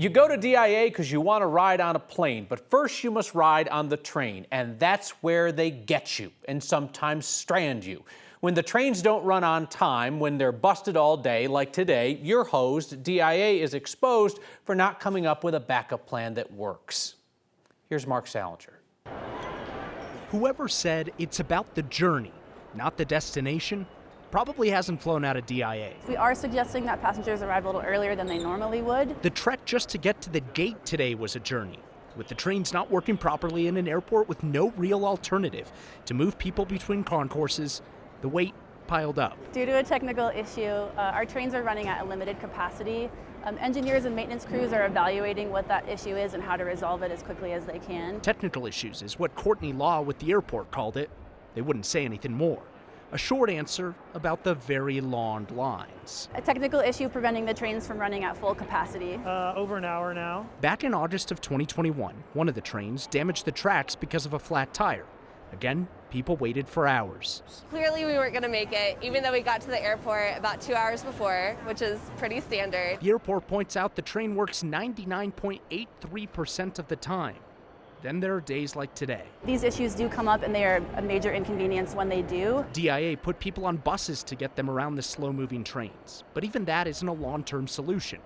You go to DIA because you want to ride on a plane, but first you must ride on the train, and that's where they get you and sometimes strand you. When the trains don't run on time, when they're busted all day, like today, your host, DIA, is exposed for not coming up with a backup plan that works. Here's Mark Salinger. Whoever said it's about the journey, not the destination, probably hasn't flown out of DIA. We are suggesting that passengers arrive a little earlier than they normally would. The trek just to get to the gate today was a journey, with the trains not working properly in an airport with no real alternative to move people between concourses. The wait piled up. Due to a technical issue, our trains are running at a limited capacity. Engineers and maintenance crews are evaluating what that issue is and how to resolve it as quickly as they can. Technical issues is what Courtney Law with the airport called it. They wouldn't say anything more. A short answer about the very long lines. A technical issue preventing the trains from running at full capacity. Over an hour now. Back in August of 2021, one of the trains damaged the tracks because of a flat tire. Again, people waited for hours. Clearly we weren't going to make it, even though we got to the airport about 2 hours before, which is pretty standard. The airport points out the train works 99.83% of the time. Then there are days like today. These issues do come up and they are a major inconvenience when they do. DIA put people on buses to get them around the slow-moving trains. But even that isn't a long-term solution.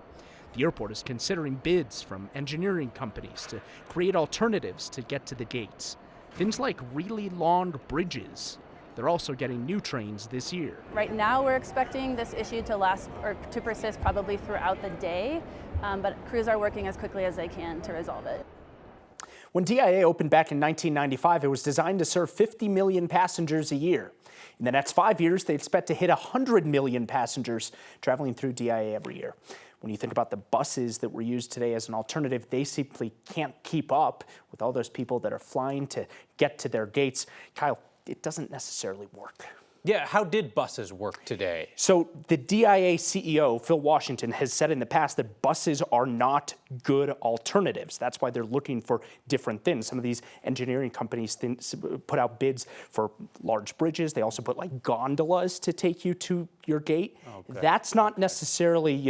The airport is considering bids from engineering companies to create alternatives to get to the gates. Things like really long bridges. They're also getting new trains this year. Right now we're expecting this issue to last or to persist probably throughout the day, but crews are working as quickly as they can to resolve it. When DIA opened back in 1995, it was designed to serve 50 million passengers a year. In the next 5 years, they expect to hit 100 million passengers traveling through DIA every year. When you think about the buses that were used today as an alternative, they simply can't keep up with all those people that are flying to get to their gates. Kyle, it doesn't necessarily work. Yeah, how did buses work today? So the DIA CEO, Phil Washington, has said in the past that buses are not good alternatives. That's why they're looking for different things. Some of these engineering companies put out bids for large bridges. They also put like gondolas to take you to your gate. Okay. That's not necessarily,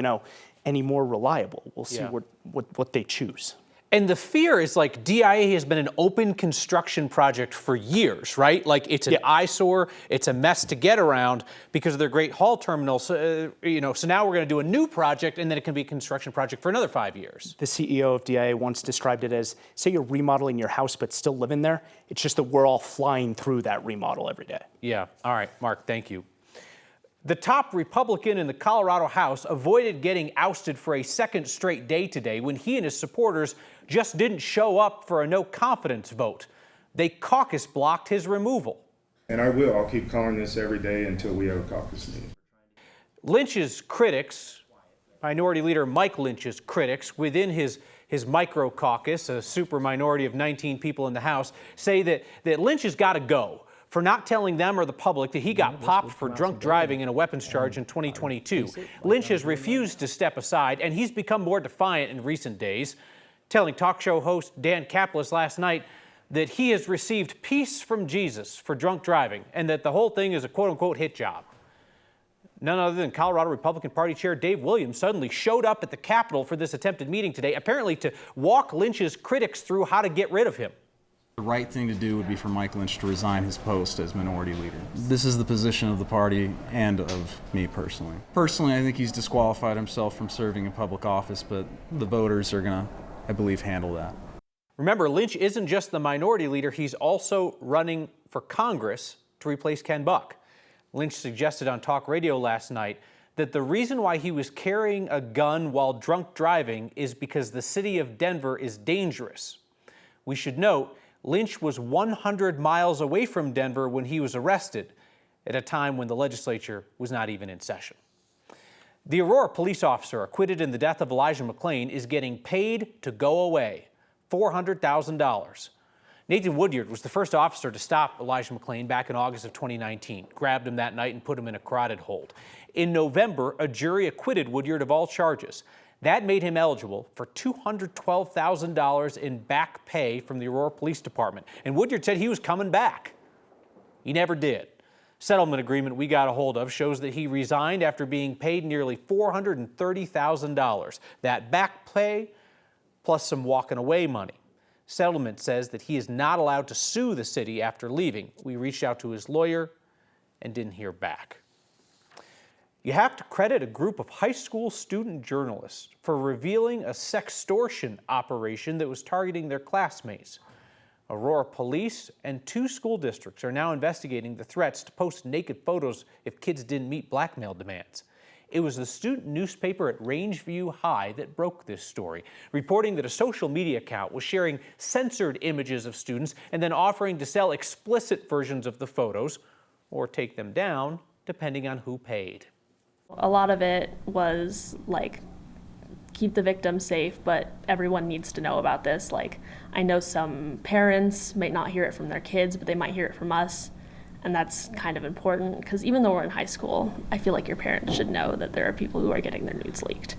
any more reliable. We'll see what they choose. And the fear is like DIA has been an open construction project for years, right? Like it's an eyesore, it's a mess to get around because of their great haul terminals. So now we're going to do a new project and then it can be a construction project for another 5 years. The CEO of DIA once described it as, say you're remodeling your house but still living there. It's just that we're all flying through that remodel every day. Yeah. All right, Mark, thank you. The top Republican in the Colorado House avoided getting ousted for a second straight day today when he and his supporters just didn't show up for a no-confidence vote. They caucus blocked his removal. And I'll keep calling this every day until we have a caucus meeting. Lynch's critics, Minority Leader Mike Lynch's critics within his micro caucus, a super minority of 19 people in the House, say that Lynch has got to go for not telling them or the public that he got popped for drunk driving and a weapons charge in 2022. Lynch has refused to step aside, and he's become more defiant in recent days, telling talk show host Dan Caplis last night that he has received peace from Jesus for drunk driving and that the whole thing is a quote-unquote hit job. None other than Colorado Republican Party Chair Dave Williams suddenly showed up at the Capitol for this attempted meeting today, apparently to walk Lynch's critics through how to get rid of him. The right thing to do would be for Mike Lynch to resign his post as minority leader. This is the position of the party and of me personally. Personally, I think he's disqualified himself from serving in public office, but the voters are going to, I believe, handle that. Remember, Lynch isn't just the minority leader, he's also running for Congress to replace Ken Buck. Lynch suggested on talk radio last night that the reason why he was carrying a gun while drunk driving is because the city of Denver is dangerous. We should note, Lynch was 100 miles away from Denver when he was arrested, at a time when the legislature was not even in session. The Aurora police officer acquitted in the death of Elijah McClain is getting paid to go away, $400,000. Nathan Woodyard was the first officer to stop Elijah McClain back in August of 2019, grabbed him that night and put him in a carotid hold. In November, a jury acquitted Woodyard of all charges. That made him eligible for $212,000 in back pay from the Aurora Police Department. And Woodyard said he was coming back. He never did. Settlement agreement we got a hold of shows that he resigned after being paid nearly $430,000. That back pay plus some walking away money. Settlement says that he is not allowed to sue the city after leaving. We reached out to his lawyer and didn't hear back. You have to credit a group of high school student journalists for revealing a sextortion operation that was targeting their classmates. Aurora police and 2 school districts are now investigating the threats to post naked photos if kids didn't meet blackmail demands. It was the student newspaper at Rangeview High that broke this story, reporting that a social media account was sharing censored images of students and then offering to sell explicit versions of the photos or take them down, depending on who paid. A lot of it was like, keep the victim safe, but everyone needs to know about this. Like, I know some parents might not hear it from their kids, but they might hear it from us. And that's kind of important because even though we're in high school, I feel like your parents should know that there are people who are getting their nudes leaked.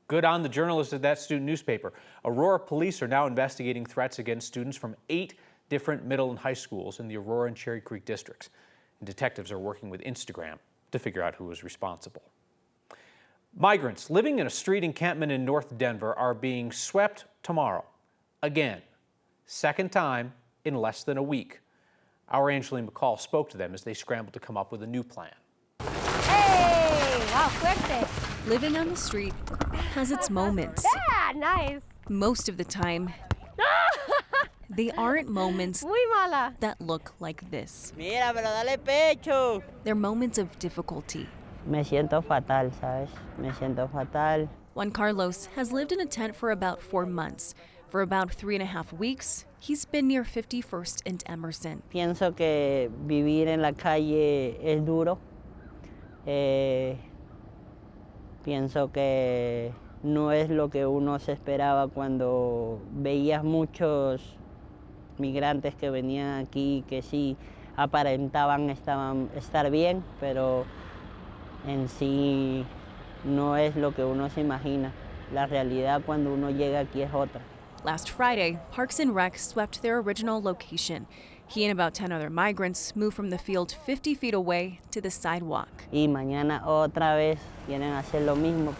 Good on the journalists at that student newspaper. Aurora police are now investigating threats against students from 8 different middle and high schools in the Aurora and Cherry Creek districts. And detectives are working with Instagram to figure out who is responsible. Migrants living in a street encampment in North Denver are being swept tomorrow. Again, second time in less than a week. Our Angeline McCall spoke to them as they scrambled to come up with a new plan. Hey, wow, fuerte. Living on the street has its moments. Yeah, nice. Most of the time, they aren't moments Muy mala. that look like this. Mira, pero dale pecho. They're moments of difficulty. Me siento fatal, ¿sabes? Me siento fatal. Juan Carlos has lived in a tent for about 4 months. For about 3.5 weeks, he's been near 51st and Emerson. Pienso que vivir en la calle es duro. Pienso que no es lo que uno se esperaba cuando veías muchos migrantes que venían aquí que sí aparentaban estar bien, pero en sí no es lo que uno se imagina. La realidad cuando uno llega aquí es otra. Last Friday, Parks and Rec swept their original location. He and about 10 other migrants moved from the field 50 feet away to the sidewalk. Y mañana otra vez quieren hacer lo mismo.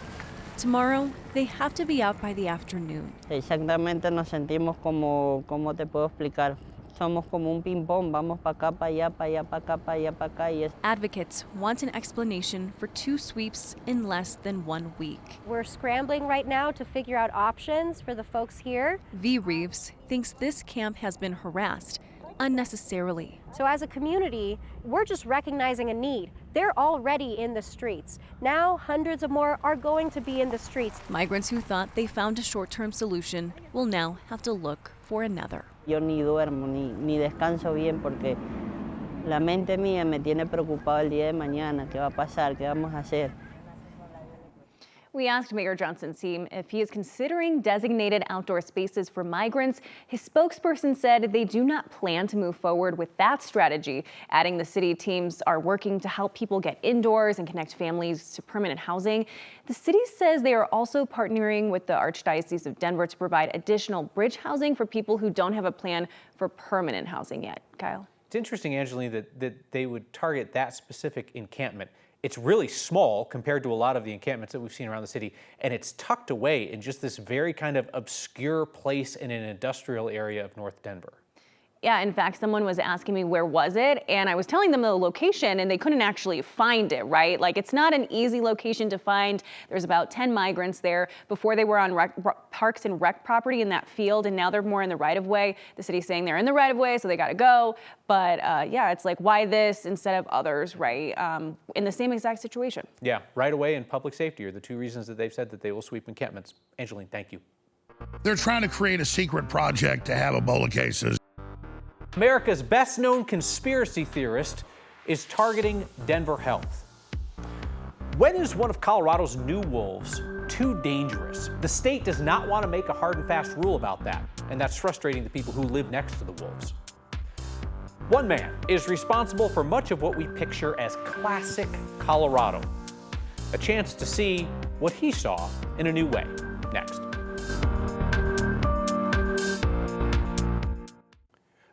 Tomorrow, they have to be out by the afternoon. Exactamente nos sentimos como, ¿cómo te puedo explicar? Somos como un ping-pong, vamos para acá, para allá, para allá, para acá, para allá, para acá. Y es... Advocates want an explanation for 2 sweeps in less than 1 week. We're scrambling right now to figure out options for the folks here. V. Reeves thinks this camp has been harassed unnecessarily. So as a community, we're just recognizing a need. They're already in the streets. Now hundreds of more are going to be in the streets. Migrants who thought they found a short-term solution will now have to look for another. Yo ni duermo, ni descanso bien porque la mente mía me tiene preocupado el día de mañana. ¿Qué va a pasar? ¿Qué vamos a hacer? We asked Mayor Johnson's team if he is considering designated outdoor spaces for migrants. His spokesperson said they do not plan to move forward with that strategy, adding the city teams are working to help people get indoors and connect families to permanent housing. The city says they are also partnering with the Archdiocese of Denver to provide additional bridge housing for people who don't have a plan for permanent housing yet. Kyle? It's interesting, Angeline, that they would target that specific encampment. It's really small compared to a lot of the encampments that we've seen around the city, and it's tucked away in just this very kind of obscure place in an industrial area of North Denver. Yeah, in fact, someone was asking me where was it, and I was telling them the location, and they couldn't actually find it, right? Like, it's not an easy location to find. There's about 10 migrants there. Before they were on Parks and Rec property in that field, and now they're more in the right-of-way. The city's saying they're in the right-of-way, so they gotta go. But yeah, it's like, why this instead of others, right? In the same exact situation. Yeah, right-of-way and public safety are the 2 reasons that they've said that they will sweep encampments. Angeline, thank you. They're trying to create a secret project to have Ebola cases. America's best-known conspiracy theorist is targeting Denver Health. When is one of Colorado's new wolves too dangerous? The state does not want to make a hard and fast rule about that, and that's frustrating the people who live next to the wolves. One man is responsible for much of what we picture as classic Colorado. A chance to see what he saw in a new way. Next.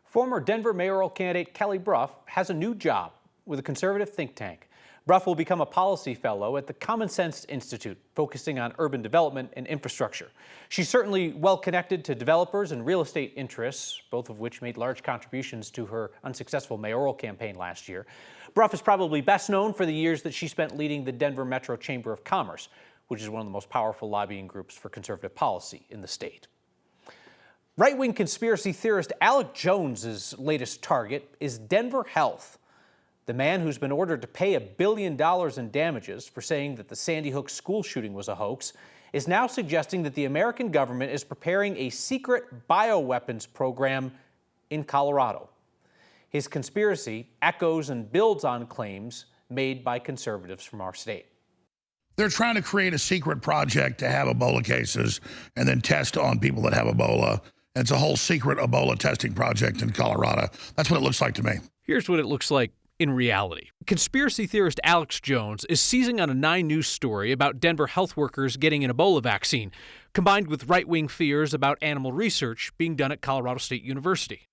Former Denver mayoral candidate Kelly Bruff has a new job with a conservative think tank. Bruff will become a policy fellow at the Common Sense Institute, focusing on urban development and infrastructure. She's certainly well connected to developers and real estate interests, both of which made large contributions to her unsuccessful mayoral campaign last year. Bruff is probably best known for the years that she spent leading the Denver Metro Chamber of Commerce, which is one of the most powerful lobbying groups for conservative policy in the state. Right-wing conspiracy theorist Alex Jones's latest target is Denver Health. The man who's been ordered to pay $1 billion in damages for saying that the Sandy Hook school shooting was a hoax is now suggesting that the American government is preparing a secret bioweapons program in Colorado. His conspiracy echoes and builds on claims made by conservatives from our state. They're trying to create a secret project to have Ebola cases and then test on people that have Ebola. And it's a whole secret Ebola testing project in Colorado. That's what it looks like to me. Here's what it looks like in reality. Conspiracy theorist Alex Jones is seizing on a 9 News story about Denver health workers getting an Ebola vaccine, combined with right-wing fears about animal research being done at Colorado State University.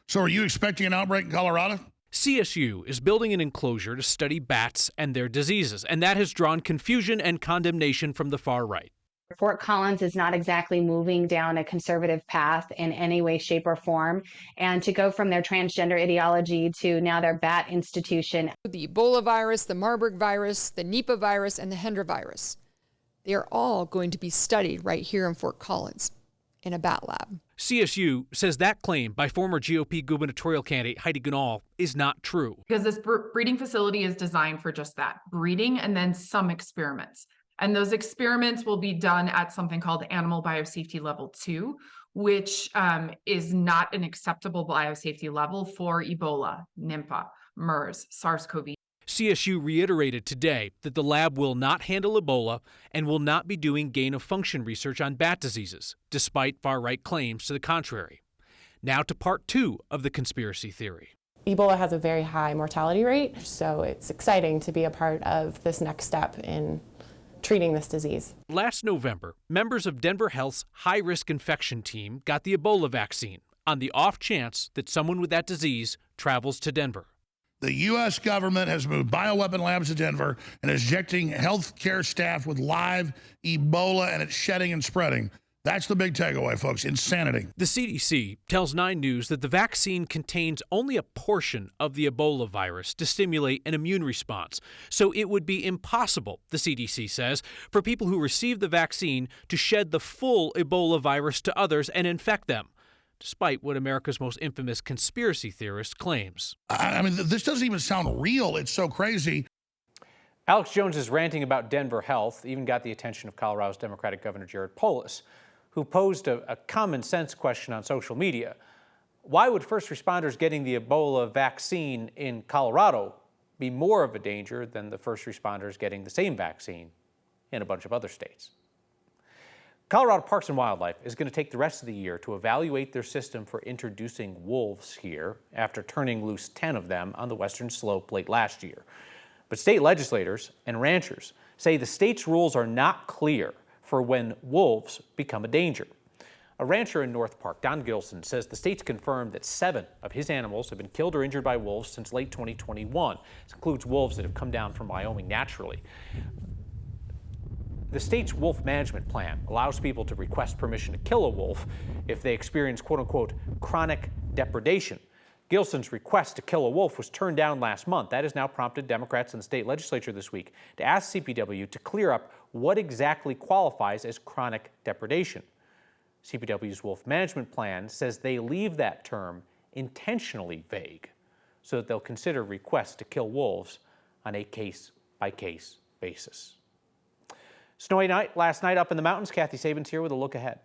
So are you expecting an outbreak in Colorado? CSU is building an enclosure to study bats and their diseases, and that has drawn confusion and condemnation from the far right. Fort Collins is not exactly moving down a conservative path in any way, shape, or form. And to go from their transgender ideology to now their bat institution. The Ebola virus, the Marburg virus, the Nipah virus, and the Hendra virus. They are all going to be studied right here in Fort Collins in a bat lab. CSU says that claim by former GOP gubernatorial candidate Heidi Ganahl is not true. Because this breeding facility is designed for just that, breeding and then some experiments. And those experiments will be done at something called Animal Biosafety Level 2, which is not an acceptable biosafety level for Ebola, Nipah, MERS, SARS-CoV. CSU reiterated today that the lab will not handle Ebola and will not be doing gain-of-function research on bat diseases, despite far-right claims to the contrary. Now to part 2 of the conspiracy theory. Ebola has a very high mortality rate, so it's exciting to be a part of this next step in treating this disease. Last November, members of Denver Health's high-risk infection team got the Ebola vaccine on the off chance that someone with that disease travels to Denver. The U.S. government has moved bioweapon labs to Denver and is injecting healthcare staff with live Ebola, and it's shedding and spreading. That's the big takeaway, folks. Insanity. The CDC tells 9 News that the vaccine contains only a portion of the Ebola virus to stimulate an immune response. So it would be impossible, the CDC says, for people who receive the vaccine to shed the full Ebola virus to others and infect them, despite what America's most infamous conspiracy theorist claims. I mean, this doesn't even sound real. It's so crazy. Alex Jones's ranting about Denver Health even got the attention of Colorado's Democratic Governor Jared Polis, who posed a common sense question on social media. Why would first responders getting the Ebola vaccine in Colorado be more of a danger than the first responders getting the same vaccine in a bunch of other states? Colorado Parks and Wildlife is going to take the rest of the year to evaluate their system for introducing wolves here after turning loose 10 of them on the western slope late last year. But state legislators and ranchers say the state's rules are not clear for when wolves become a danger. A rancher in North Park, Don Gilson, says the state's confirmed that 7 of his animals have been killed or injured by wolves since late 2021. This includes wolves that have come down from Wyoming naturally. The state's wolf management plan allows people to request permission to kill a wolf if they experience quote-unquote chronic depredation. Gilson's request to kill a wolf was turned down last month. That has now prompted Democrats in the state legislature this week to ask CPW to clear up what exactly qualifies as chronic depredation. CPW's wolf management plan says they leave that term intentionally vague so that they'll consider requests to kill wolves on a case-by-case basis. Snowy night last night up in the mountains. Kathy Sabins here with a look ahead.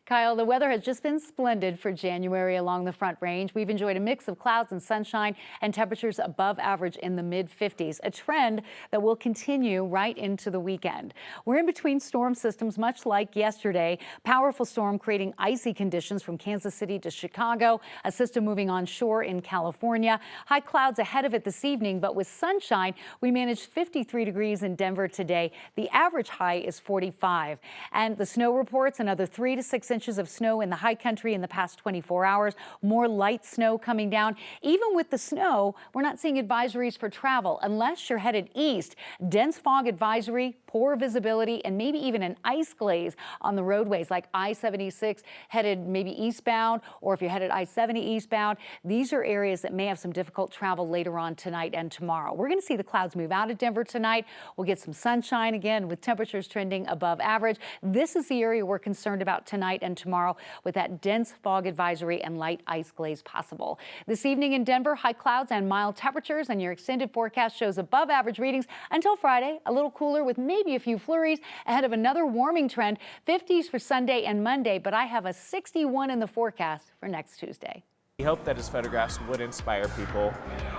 Kyle, the weather has just been splendid for January along the Front Range. We've enjoyed a mix of clouds and sunshine and temperatures above average in the mid-50s, a trend that will continue right into the weekend. We're in between storm systems, much like yesterday. Powerful storm creating icy conditions from Kansas City to Chicago, a system moving onshore in California. High clouds ahead of it this evening, but with sunshine, we managed 53 degrees in Denver today. The average high is 45. And the snow reports another 3 to 6 inches inches of snow in the high country in the past 24 hours. More light snow coming down. Even with the snow, we're not seeing advisories for travel unless you're headed east. Dense fog advisory, poor visibility, and maybe even an ice glaze on the roadways like I-76 headed maybe eastbound, or if you're headed I-70 eastbound. These are areas that may have some difficult travel later on tonight and tomorrow. We're going to see the clouds move out of Denver tonight. We'll get some sunshine again with temperatures trending above average. This is the area we're concerned about tonight and tomorrow with that dense fog advisory and light ice glaze possible. This evening in Denver, high clouds and mild temperatures, and your extended forecast shows above average readings until Friday. A little cooler with maybe a few flurries ahead of another warming trend. 50s for Sunday and Monday, but I have a 61 in the forecast for next Tuesday. We hope that his photographs would inspire people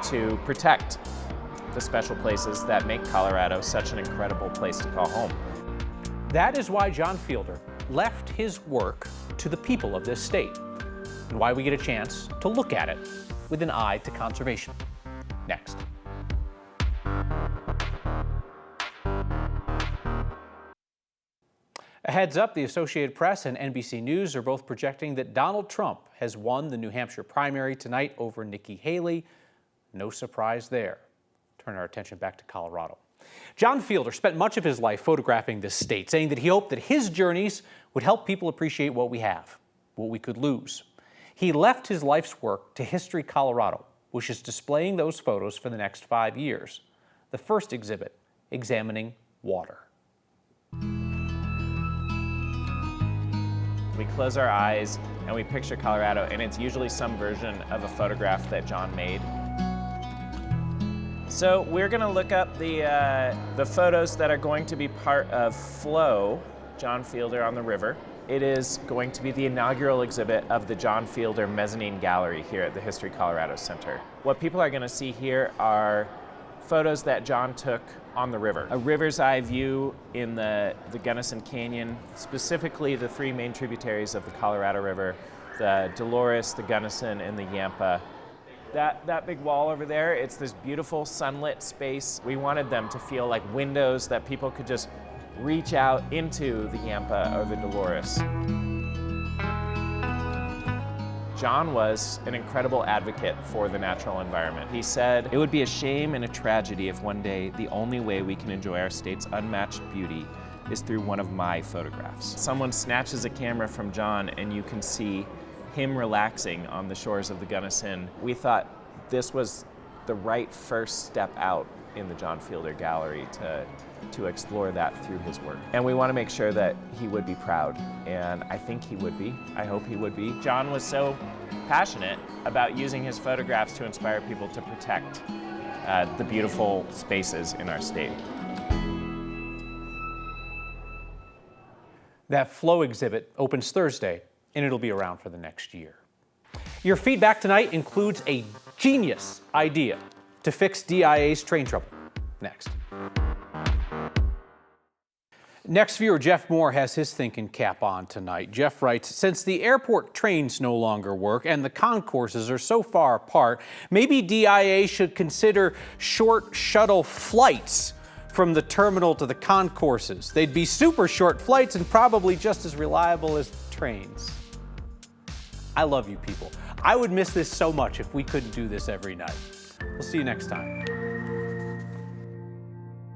to protect the special places that make Colorado such an incredible place to call home. That is why John Fielder left his work to the people of this state, and why we get a chance to look at it with an eye to conservation. Next. A heads up, the Associated Press and NBC News are both projecting that Donald Trump has won the New Hampshire primary tonight over Nikki Haley. No surprise there. Turn our attention back to Colorado. John Fielder spent much of his life photographing this state, saying that he hoped that his journeys would help people appreciate what we have, what we could lose. He left his life's work to History Colorado, which is displaying those photos for the next 5 years. The first exhibit, examining water. We close our eyes and we picture Colorado, and it's usually some version of a photograph that John made. So we're going to look up the photos that are going to be part of Flow, John Fielder on the River. It is going to be the inaugural exhibit of the John Fielder Mezzanine Gallery here at the History Colorado Center. What people are going to see here are photos that John took on the river. A river's eye view in the Gunnison Canyon, specifically the three main tributaries of the Colorado River, the Dolores, the Gunnison, and the Yampa. That big wall over there, it's this beautiful sunlit space. We wanted them to feel like windows that people could just reach out into the Yampa or the Dolores. John was an incredible advocate for the natural environment. He said, "It would be a shame and a tragedy if one day the only way we can enjoy our state's unmatched beauty is through one of my photographs." Someone snatches a camera from John and you can see him relaxing on the shores of the Gunnison. We thought this was the right first step out in the John Fielder Gallery to explore that through his work. And we want to make sure that he would be proud, and I think he would be. I hope he would be. John was so passionate about using his photographs to inspire people to protect the beautiful spaces in our state. That Flow exhibit opens Thursday, and it'll be around for the next year. Your feedback tonight includes a genius idea to fix DIA's train trouble. Next. Next viewer Jeff Moore has his thinking cap on tonight. Jeff writes, since the airport trains no longer work and the concourses are so far apart, maybe DIA should consider short shuttle flights from the terminal to the concourses. They'd be super short flights and probably just as reliable as trains. I love you people. I would miss this so much if we couldn't do this every night. We'll see you next time.